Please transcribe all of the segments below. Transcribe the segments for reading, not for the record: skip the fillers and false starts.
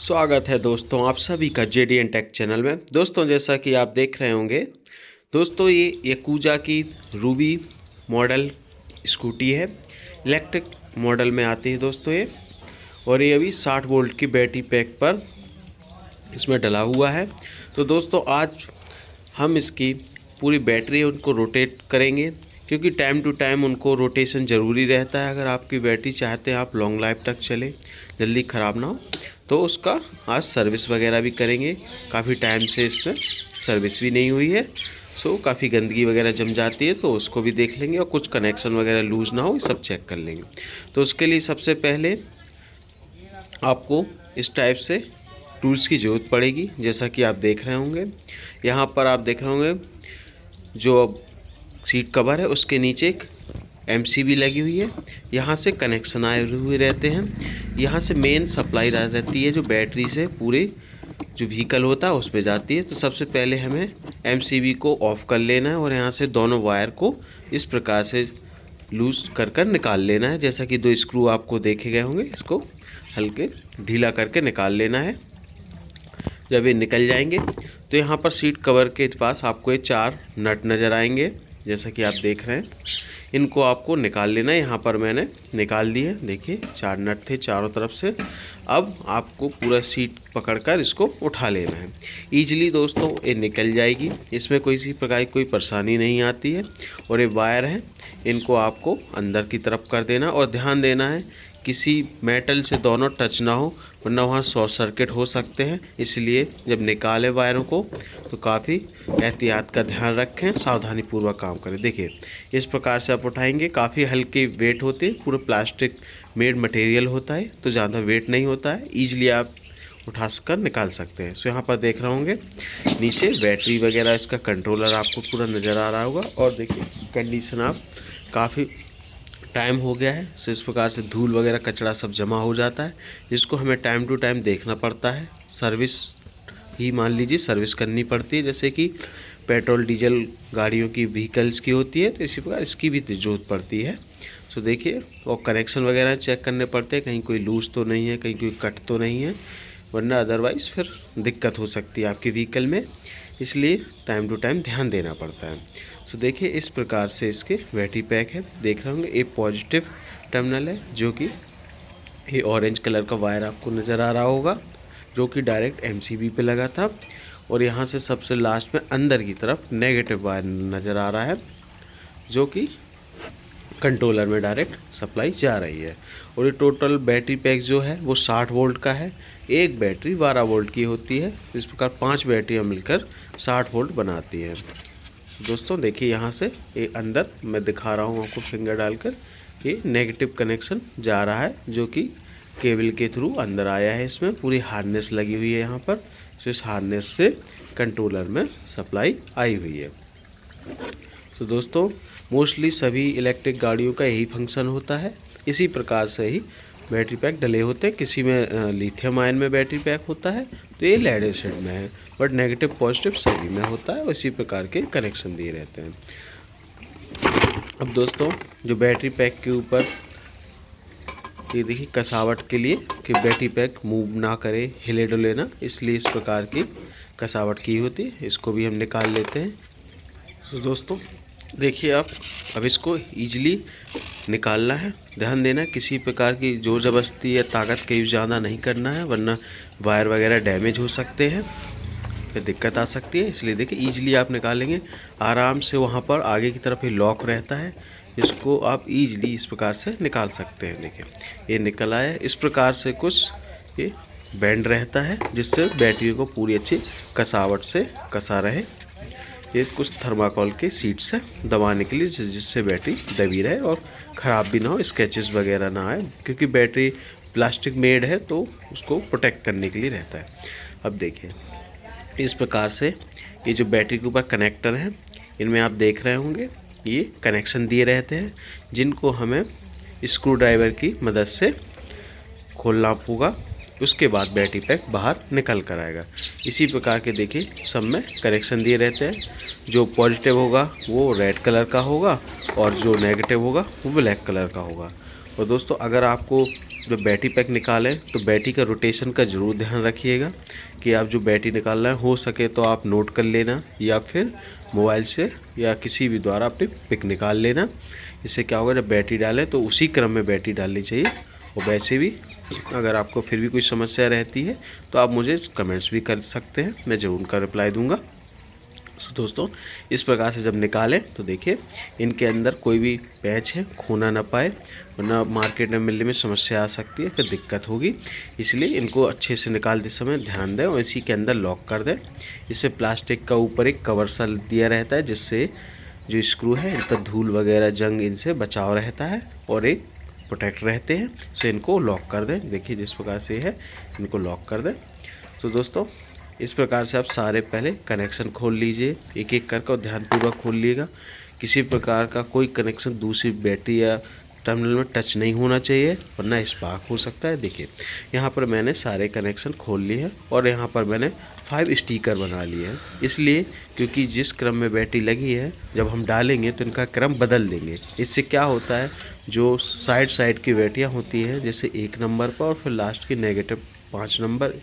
स्वागत है दोस्तों आप सभी का JDN टेक चैनल में। दोस्तों जैसा कि आप देख रहे होंगे दोस्तों, ये याकुजा की रूबी मॉडल स्कूटी है। इलेक्ट्रिक मॉडल में आती है दोस्तों ये, और ये अभी 60 वोल्ट की बैटरी पैक पर इसमें डला हुआ है। तो दोस्तों आज हम इसकी पूरी बैटरी उनको रोटेट करेंगे, क्योंकि टाइम टू टाइम उनको रोटेशन ज़रूरी रहता है। अगर आपकी बैटरी चाहते हैं आप लॉन्ग लाइफ तक चले, जल्दी ख़राब ना हो, तो उसका आज सर्विस वगैरह भी करेंगे। काफ़ी टाइम से इसमें सर्विस भी नहीं हुई है, सो काफ़ी गंदगी वगैरह जम जाती है, तो उसको भी देख लेंगे और कुछ कनेक्शन वगैरह लूज़ ना हो, सब चेक कर लेंगे। तो उसके लिए सबसे पहले आपको इस टाइप से टूल्स की ज़रूरत पड़ेगी। जैसा कि आप देख रहे होंगे, यहाँ पर आप देख रहे होंगे जो सीट कवर है उसके नीचे एक MCB लगी हुई है। यहाँ से कनेक्शन आए हुए रहते हैं। यहाँ से मेन सप्लाई रहती है जो बैटरी से पूरे जो व्हीकल होता है उसमें जाती है। तो सबसे पहले हमें MCB को ऑफ कर लेना है और यहाँ से दोनों वायर को इस प्रकार से लूज कर निकाल लेना है। जैसा कि 2 स्क्रू आपको देखे गए होंगे, इसको हल्के ढीला करके निकाल लेना है। जब ये निकल जाएंगे तो यहाँ पर सीट कवर के पास आपको ये 4 नट नज़र आएंगे, जैसा कि आप देख रहे हैं। इनको आपको निकाल लेना है। यहाँ पर मैंने निकाल दिए, देखिए 4 नट थे चारों तरफ से। अब आपको पूरा सीट पकड़कर इसको उठा लेना है। ईजिली दोस्तों ये निकल जाएगी, इसमें कोई सी प्रकार की कोई परेशानी नहीं आती है। और ये वायर है, इनको आपको अंदर की तरफ कर देना और ध्यान देना है किसी मेटल से दोनों टच ना हो, वरना वहाँ शॉर्ट सर्किट हो सकते हैं। इसलिए जब निकालें वायरों को तो काफ़ी एहतियात का ध्यान रखें, सावधानी पूर्वक काम करें। देखिए इस प्रकार से आप उठाएंगे, काफ़ी हल्के वेट होते हैं, पूरा प्लास्टिक मेड मटेरियल होता है, तो ज़्यादा वेट नहीं होता है, ईजिली आप उठा कर निकाल सकते हैं। सो यहाँ पर देख रहे होंगे नीचे बैटरी वगैरह, इसका कंट्रोलर आपको पूरा नज़र आ रहा होगा। और देखिए कंडीशन आप काफ़ी टाइम हो गया है, सो इस प्रकार से धूल वगैरह कचरा सब जमा हो जाता है, जिसको हमें टाइम टू टाइम देखना पड़ता है। सर्विस ही मान लीजिए सर्विस करनी पड़ती है, जैसे कि पेट्रोल डीजल गाड़ियों की व्हीकल्स की होती है, तो इसी प्रकार इसकी भी ज़रूरत पड़ती है। सो देखिए, और कनेक्शन वगैरह चेक करने पड़ते हैं, कहीं कोई लूज तो नहीं है, कहीं कोई कट तो नहीं है, वरना अदरवाइज़ फिर दिक्कत हो सकती है आपकी व्हीकल में। इसलिए टाइम टू टाइम ध्यान देना पड़ता है। सो देखिए इस प्रकार से इसके बैटरी पैक है, देख रहे होंगे। एक पॉजिटिव टर्मिनल है, जो कि ये ऑरेंज कलर का वायर आपको नज़र आ रहा होगा, जो कि डायरेक्ट MCB पे लगा था। और यहाँ से सबसे लास्ट में अंदर की तरफ नेगेटिव वायर नज़र आ रहा है, जो कि कंट्रोलर में डायरेक्ट सप्लाई जा रही है। और ये टोटल बैटरी पैक जो है वो 60 वोल्ट का है। एक बैटरी 12 वोल्ट की होती है। इस प्रकार 5 बैटरियाँ मिलकर 60 वोल्ट बनाती हैं। दोस्तों देखिए यहाँ से ये अंदर मैं दिखा रहा हूँ आपको फिंगर डालकर, ये नेगेटिव कनेक्शन जा रहा है, जो कि केबल के थ्रू अंदर आया है। इसमें पूरी हार्नेस लगी हुई है यहाँ पर, तो इस हार्नेस से कंट्रोलर में सप्लाई आई हुई है। तो दोस्तों मोस्टली सभी इलेक्ट्रिक गाड़ियों का यही फंक्शन होता है। इसी प्रकार से ही बैटरी पैक डले होते हैं। किसी में लिथियम आयन में बैटरी पैक होता है, तो ये लेड एसिड में है, बट नेगेटिव पॉजिटिव सभी में होता है। इसी प्रकार के कनेक्शन दिए रहते हैं। अब दोस्तों जो बैटरी पैक के ऊपर ये देखिए कसावट के लिए कि बैटरी पैक मूव ना करे, हिले डुले ना, इसलिए इस प्रकार की कसावट की होती है। इसको भी हम निकाल लेते हैं। तो दोस्तों देखिए आप अब इसको ईजिली निकालना है। ध्यान देना किसी प्रकार की जोर ज़बरदस्ती या ताकत का यूज़ ज़्यादा नहीं करना है, वरना वायर वगैरह डैमेज हो सकते हैं, फिर दिक्कत आ सकती है। इसलिए देखिए ईजिली आप निकालेंगे आराम से। वहाँ पर आगे की तरफ ये लॉक रहता है, इसको आप ईजिली इस प्रकार से निकाल सकते हैं। देखिए ये निकल आया। इस प्रकार से कुछ ये बैंड रहता है, जिससे बैटरी को पूरी अच्छी कसावट से कसा रहे। ये कुछ थर्माकोल के सीट्स है दबाने के लिए, जिससे बैटरी दबी रहे और ख़राब भी ना हो, स्क्रैचेस वगैरह ना आए, क्योंकि बैटरी प्लास्टिक मेड है तो उसको प्रोटेक्ट करने के लिए रहता है। अब देखिए इस प्रकार से ये जो बैटरी के ऊपर कनेक्टर हैं, इनमें आप देख रहे होंगे ये कनेक्शन दिए रहते हैं, जिनको हमें स्क्रू ड्राइवर की मदद से खोलना होगा। उसके बाद बैटरी पैक बाहर निकल कर आएगा। इसी प्रकार के देखिए सब में कनेक्शन दिए रहते हैं। जो पॉजिटिव होगा वो रेड कलर का होगा, और जो नेगेटिव होगा वो ब्लैक कलर का होगा। और दोस्तों अगर आपको जब बैटरी पैक निकालें तो बैटरी का रोटेशन का ज़रूर ध्यान रखिएगा कि आप जो बैटरी निकाल रहे हैं हो सके तो आप नोट कर लेना या फिर मोबाइल से या किसी भी द्वारा अपनी पिक निकाल लेना। इससे क्या होगा, जब बैटरी डालें तो उसी क्रम में बैटरी डालनी चाहिए। और वैसे भी अगर आपको फिर भी कोई समस्या रहती है तो आप मुझे कमेंट्स भी कर सकते हैं, मैं ज़रूर उनका रिप्लाई दूंगा। तो दोस्तों इस प्रकार से जब निकालें तो देखिए इनके अंदर कोई भी पैच है खोना ना पाए, वरना मार्केट में मिलने में समस्या आ सकती है, फिर दिक्कत होगी। इसलिए इनको अच्छे से निकालते समय ध्यान दें और इसी के अंदर लॉक कर दें। इसमें प्लास्टिक का ऊपर एक कवर सा दिया रहता है जिससे जो स्क्रू है इनका धूल वगैरह जंग इनसे बचाव रहता है और एक प्रोटेक्ट रहते हैं। तो इनको लॉक कर दें, देखिए जिस प्रकार से है इनको लॉक कर दें। तो दोस्तों इस प्रकार से आप सारे पहले कनेक्शन खोल लीजिए, एक एक करके और ध्यानपूर्वक खोल लीजिएगा। किसी प्रकार का कोई कनेक्शन दूसरी बैटरी या टर्मिनल में टच नहीं होना चाहिए वरना स्पार्क हो सकता है। देखिए यहाँ पर मैंने सारे कनेक्शन खोल लिए हैं और यहाँ पर मैंने 5 स्टिकर बना लिए हैं, इसलिए क्योंकि जिस क्रम में बैटरी लगी है जब हम डालेंगे तो इनका क्रम बदल देंगे। इससे क्या होता है, जो साइड की बैटरियाँ होती हैं जैसे 1 नंबर पर और फिर लास्ट की नेगेटिव 5 नंबर,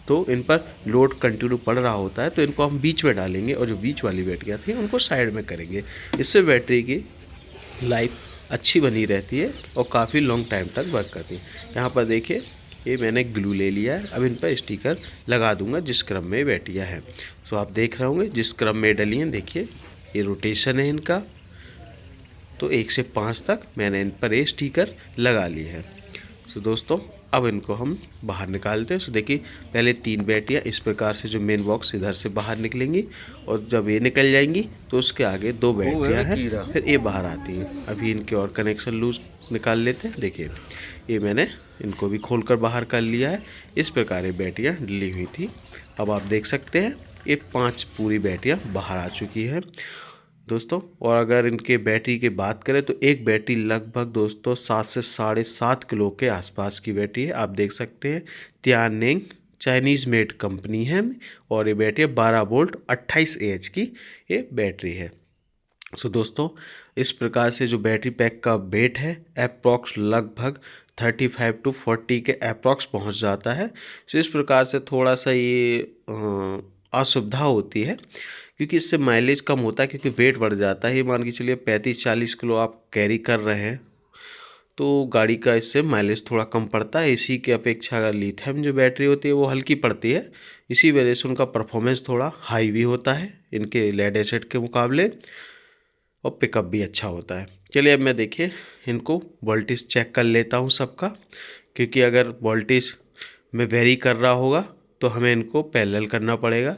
तो इन पर लोड कंटिन्यू पड़ रहा होता है, तो इनको हम बीच में डालेंगे और जो बीच वाली बैटरियाँ थी उनको साइड में करेंगे। इससे बैटरी की लाइफ अच्छी बनी रहती है और काफ़ी लॉन्ग टाइम तक वर्क करती है। यहाँ पर देखिए ये मैंने ग्लू ले लिया है, अब इन पर स्टिकर लगा दूंगा जिस क्रम में बैटरियाँ हैं। तो आप देख रहे होंगे जिस क्रम में डली हैं, देखिए ये रोटेशन है इनका, तो 1 से 5 तक मैंने इन पर ये स्टिकर लगा लिए हैं। तो दोस्तों अब इनको हम बाहर निकालते हैं। तो देखिए पहले 3 बैटरियाँ इस प्रकार से जो मेन बॉक्स इधर से बाहर निकलेंगी और जब ये निकल जाएंगी तो उसके आगे 2 बैटरियाँ हैं, फिर ये बाहर आती हैं। अभी इनके और कनेक्शन लूज निकाल लेते हैं। देखिए ये मैंने इनको भी खोलकर बाहर कर लिया है। इस प्रकार ये बैटरियाँ डली हुई थी। अब आप देख सकते हैं ये 5 पूरी बैटरियाँ बाहर आ चुकी हैं दोस्तों। और अगर इनके बैटरी की बात करें तो एक बैटरी लगभग दोस्तों 7 से 7.5 किलो के आसपास की बैटरी है। आप देख सकते हैं तियाननिंग चाइनीज़ मेड कंपनी है और ये बैटरी 12 वोल्ट 28 AH की ये बैटरी है। सो दोस्तों इस प्रकार से जो बैटरी पैक का वेट है अप्रॉक्स लगभग 35 to 40 के अप्रॉक्स पहुंच जाता है। सो इस प्रकार से थोड़ा सा ये असुविधा होती है क्योंकि इससे माइलेज कम होता है, क्योंकि वेट बढ़ जाता है। ये मान के चलिए 35-40 किलो आप कैरी कर रहे हैं तो गाड़ी का इससे माइलेज थोड़ा कम पड़ता है। इसी के अपेक्षा लिथियम जो बैटरी होती है वो हल्की पड़ती है, इसी वजह से उनका परफॉर्मेंस थोड़ा हाई भी होता है इनके लेड एसिड के मुकाबले और पिकअप भी अच्छा होता है। चलिए अब मैं देखिए इनको वोल्टेज चेक कर लेता हूँ सबका, क्योंकि अगर वोल्टेज में वेरी कर रहा होगा तो हमें इनको पैरेलल करना पड़ेगा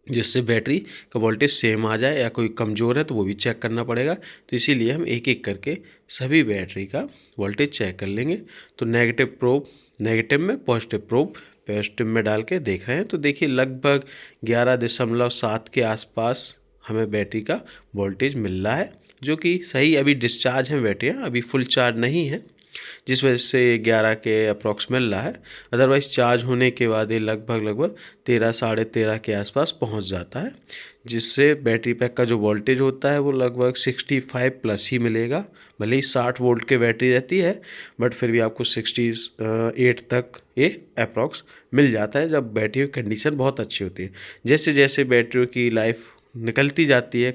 जिससे बैटरी का वोल्टेज सेम आ जाए, या कोई कमज़ोर है तो वो भी चेक करना पड़ेगा। तो इसीलिए हम एक एक करके सभी बैटरी का वोल्टेज चेक कर लेंगे। तो नेगेटिव प्रोब नेगेटिव में, पॉजिटिव प्रोब पॉजिटिव में डाल के देख रहे हैं। तो देखिए लगभग 11.7 के आसपास हमें बैटरी का वोल्टेज मिल रहा है, जो कि सही। अभी डिस्चार्ज है बैटरियाँ, अभी फुल चार्ज नहीं है, जिस वजह से 11 के अप्रॉक्स मिल रहा है। अदरवाइज़ चार्ज होने के बाद ये लगभग 13 साढ़े 13 के आसपास पहुंच जाता है, जिससे बैटरी पैक का जो वोल्टेज होता है वो लगभग 65 प्लस ही मिलेगा। भले ही 60 वोल्ट की बैटरी रहती है बट फिर भी आपको 68 तक ये अप्रॉक्स मिल जाता है जब बैटरी की कंडीशन बहुत अच्छी होती है। जैसे जैसे बैटरियों की लाइफ निकलती जाती है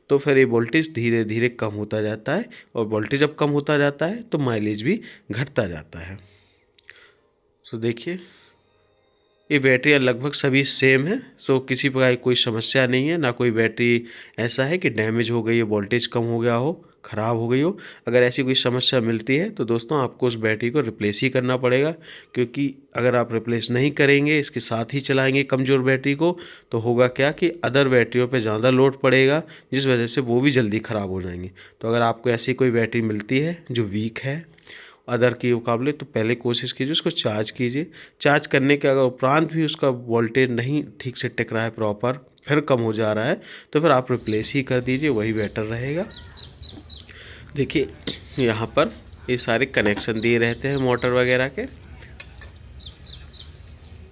तो फिर ये वोल्टेज धीरे धीरे कम होता जाता है, और वोल्टेज जब कम होता जाता है तो माइलेज भी घटता जाता है। सो देखिए ये बैटरियाँ लगभग सभी सेम है। सो किसी प्रकार की कोई समस्या नहीं है, ना कोई बैटरी ऐसा है कि डैमेज हो गई है, वोल्टेज कम हो गया हो, ख़राब हो गई हो। अगर ऐसी कोई समस्या मिलती है तो दोस्तों आपको उस बैटरी को रिप्लेस ही करना पड़ेगा, क्योंकि अगर आप रिप्लेस नहीं करेंगे, इसके साथ ही चलाएंगे कमज़ोर बैटरी को, तो होगा क्या कि अदर बैटरियों पे ज़्यादा लोड पड़ेगा, जिस वजह से वो भी जल्दी ख़राब हो जाएंगी। तो अगर आपको ऐसी कोई बैटरी मिलती है जो वीक है अदर के मुकाबले, तो पहले कोशिश कीजिए उसको चार्ज कीजिए। चार्ज करने के अगर उपरांत भी उसका वोल्टेज नहीं ठीक से टिक रहा है प्रॉपर, फिर कम हो जा रहा है, तो फिर आप रिप्लेस ही कर दीजिए, वही बेटर रहेगा। देखिए यहाँ पर ये सारे कनेक्शन दिए रहते हैं मोटर वगैरह के।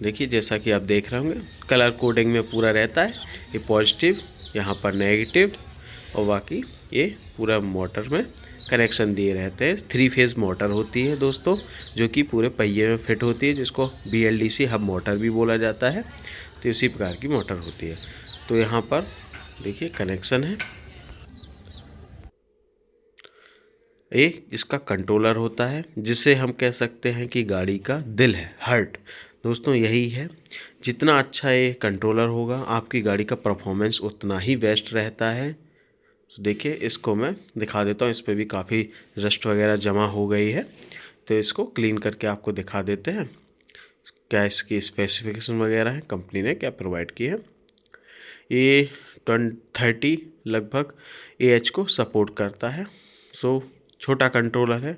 देखिए जैसा कि आप देख रहे होंगे कलर कोडिंग में पूरा रहता है, ये पॉजिटिव, यहाँ पर नेगेटिव, और बाकी ये पूरा मोटर में कनेक्शन दिए रहते हैं। 3 फेज़ मोटर होती है दोस्तों, जो कि पूरे पहिए में फिट होती है, जिसको BLDC हब मोटर भी बोला जाता है। तो इसी प्रकार की मोटर होती है। तो यहाँ पर देखिए कनेक्शन है। एक इसका कंट्रोलर होता है, जिसे हम कह सकते हैं कि गाड़ी का दिल है, हार्ट। दोस्तों यही है, जितना अच्छा ये कंट्रोलर होगा आपकी गाड़ी का परफॉर्मेंस उतना ही बेस्ट रहता है। तो देखिए इसको मैं दिखा देता हूँ, इस पर भी काफ़ी रस्ट वगैरह जमा हो गई है। तो इसको क्लीन करके आपको दिखा देते हैं क्या इसकी स्पेसिफिकेशन वगैरह है, कंपनी ने क्या प्रोवाइड की है। ये 30 लगभग AH को सपोर्ट करता है। सो छोटा कंट्रोलर है,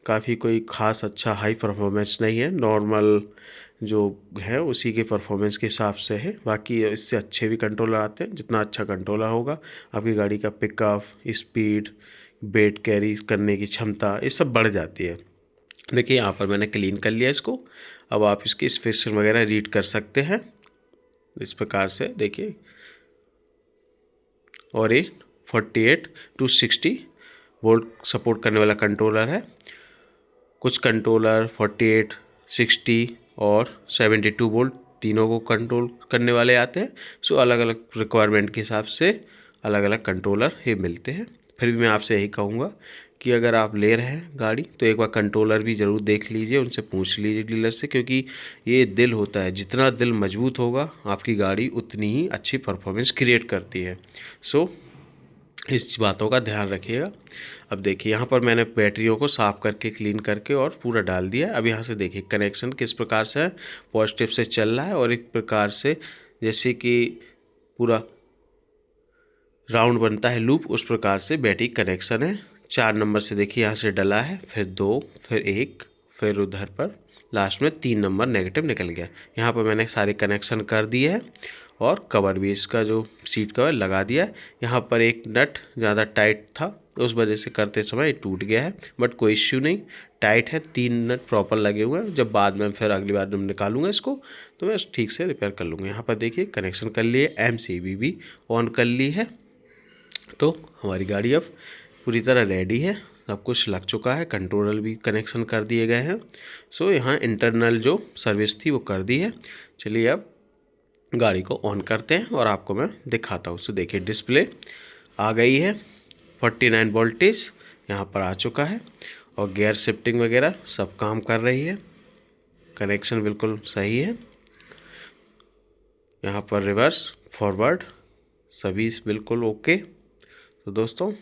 काफ़ी कोई ख़ास अच्छा हाई परफॉर्मेंस नहीं है, नॉर्मल जो है उसी के परफॉर्मेंस के हिसाब से है। बाकी इससे अच्छे भी कंट्रोलर आते हैं। जितना अच्छा कंट्रोलर होगा आपकी गाड़ी का पिकअप, स्पीड, वेट कैरी करने की क्षमता, ये सब बढ़ जाती है। देखिए यहाँ पर मैंने क्लीन कर लिया इसको। अब आप इसकी स्पेसिफिकेशन वगैरह रीड कर सकते हैं इस प्रकार से, देखिए। और ये 48 to 60 वोल्ट सपोर्ट करने वाला कंट्रोलर है। कुछ कंट्रोलर 48, 60 और 72 वोल्ट तीनों को कंट्रोल करने वाले आते हैं। सो अलग अलग रिक्वायरमेंट के हिसाब से अलग अलग कंट्रोलर ही मिलते हैं। फिर भी मैं आपसे यही कहूँगा कि अगर आप ले रहे हैं गाड़ी तो एक बार कंट्रोलर भी ज़रूर देख लीजिए, उनसे पूछ लीजिए डीलर से, क्योंकि ये दिल होता है। जितना दिल मजबूत होगा आपकी गाड़ी उतनी ही अच्छी परफॉर्मेंस क्रिएट करती है। सो इस बातों का ध्यान रखिएगा। अब देखिए यहाँ पर मैंने बैटरियों को साफ़ करके क्लीन करके और पूरा डाल दिया है। अब यहाँ से देखिए कनेक्शन किस प्रकार से है, पॉजिटिव से चल रहा है और एक प्रकार से जैसे कि पूरा राउंड बनता है लूप, उस प्रकार से बैटरी कनेक्शन है। 4 नंबर से देखिए यहाँ से डला है, फिर 2, फिर 1, फिर उधर पर लास्ट में 3 नंबर नेगेटिव निकल गया। यहाँ पर मैंने सारे कनेक्शन कर दिए हैं और कवर भी इसका जो सीट कवर लगा दिया है। यहाँ पर एक नट ज़्यादा टाइट था, उस वजह से करते समय टूट गया है, बट कोई इश्यू नहीं, टाइट है। 3 नट प्रॉपर लगे हुए हैं। जब बाद में फिर अगली बार जब निकालूंगा इसको तो मैं ठीक से रिपेयर कर लूँगा। यहाँ पर देखिए कनेक्शन कर लिए, MCB भी ऑन कर ली है। तो हमारी गाड़ी अब पूरी तरह रेडी है, सब कुछ लग चुका है, कंट्रोलर भी कनेक्शन कर दिए गए हैं। सो यहाँ इंटरनल जो सर्विस थी वो कर दी है। चलिए अब गाड़ी को ऑन करते हैं और आपको मैं दिखाता हूँ। सो देखिए डिस्प्ले आ गई है, 49 वोल्टेज यहाँ पर आ चुका है और गियर शिफ्टिंग वगैरह सब काम कर रही है, कनेक्शन बिल्कुल सही है। यहाँ पर रिवर्स, फॉरवर्ड सभी बिल्कुल ओके। तो दोस्तों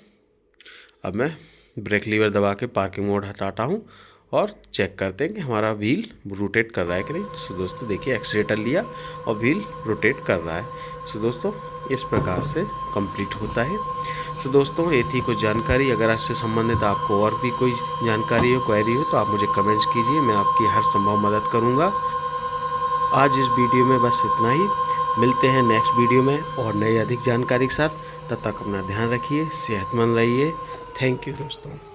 अब मैं ब्रेक लीवर दबा के पार्किंग मोड हटाता हूँ और चेक करते हैं कि हमारा व्हील रोटेट कर रहा है कि नहीं। सो दोस्तों देखिए एक्सीलेटर लिया और व्हील रोटेट कर रहा है। सो दोस्तों इस प्रकार से कंप्लीट होता है। सो दोस्तों ये थी कुछ जानकारी। अगर इससे संबंधित आपको और भी कोई जानकारी हो, क्वेरी हो, तो आप मुझे कमेंट्स कीजिए, मैं आपकी हर संभव मदद करूँगा। आज इस वीडियो में बस इतना ही। मिलते हैं नेक्स्ट वीडियो में और नई अधिक जानकारी के साथ। तब तक अपना ध्यान रखिए, सेहतमंद रहिए। थैंक यू दोस्तों।